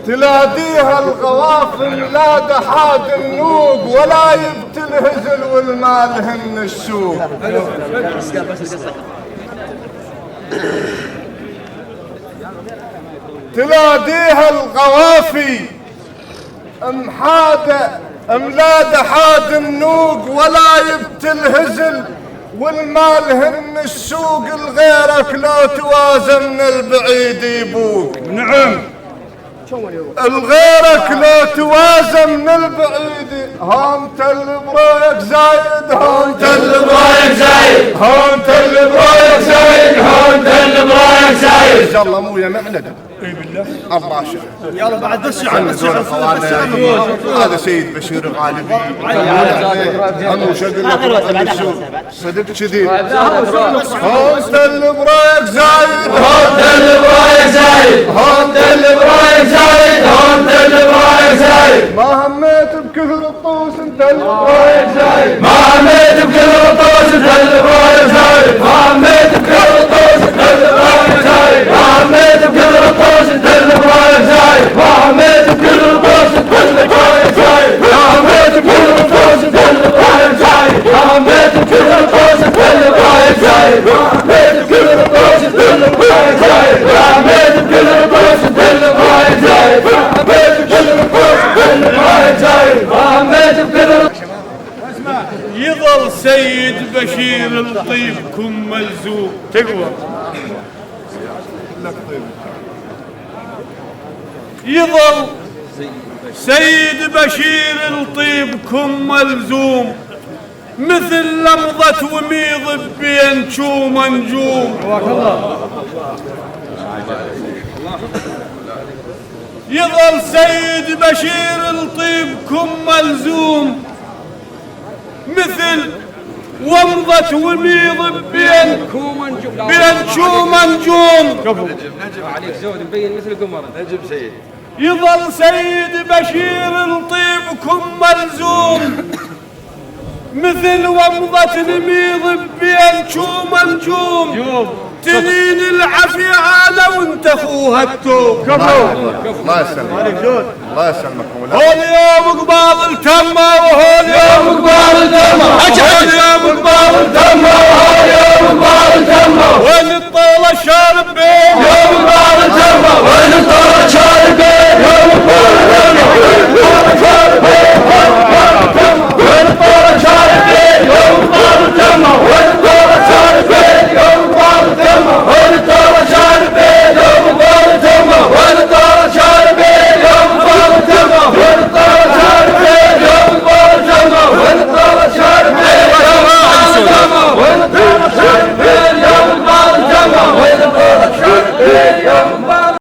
تلاقيها الغوافل لا دحاد النوق ولا يبت الهزل والمالهن السوق. تلاقيها الغوافي محادة ملادة حاد النوق ولا يبت الهزل والمالهن السوق. الغيرك لو توازن من البعيد يبوق. نعم الغيرك لو توازن من البعيد. هانت اللي برايك زايد هانت اللي برايك زايد هانت اللي برايك زايد هانت اللي برايك زايد. ان شاء الله مو يا معلد. اي بالله الله شاء. يلا بعد بس هذا سيد بشير الغالبي. هم شغل صدق كذي. هانت اللي برايك زايد هانت اللي برايك زايد هانت اللي برايك زايد هانت اللي برايك زايد. ما هميت بكثر الطوس انت اللي برايك زايد. ما هميت بكثر الطوس انت اللي برايك زايد. ما هميت بكثر الطوس انت اللي برايك زايد. ما هميت بكثر الطوس انت اللي برايك زايد. ما هميت بكثر الطوس انت اللي برايك زايد. ما هميت بكثر الطوس انت اللي برايك زايد. ما هميت بكثر الطوس انت اللي برايك زايد. ما هميت بكثر الطوس انت اللي برايك زايد. ما هميت بكثر الطوس انت اللي برايك زايد. ما هميت بكثر الطوس انت اللي برايك زايد. ما هميت بكثر. يظل سيد بشير الطيب كم ملزوم. تقوى يظل سيد بشير الطيب كم ملزوم مثل لمضة وميض بين شوم نجوم. يظل سيد بشير الطيب كم ملزوم مثل ومضة وميض بين شوم نجوم. عليك زود مبين مثل قمر. نجم سيد. يظل سيد بشير الطيب كم ملزوم مثل ومضة ميض بين شوم نجوم. تنين العافية على وانت اخوها التوب. الله يسلمك الله يسلمك. هول يوم قبال التمة وهول يوم قبال التمة هول يوم قبال التمة وهول يوم قبال التمة. وين الطولة الشارب بين يوم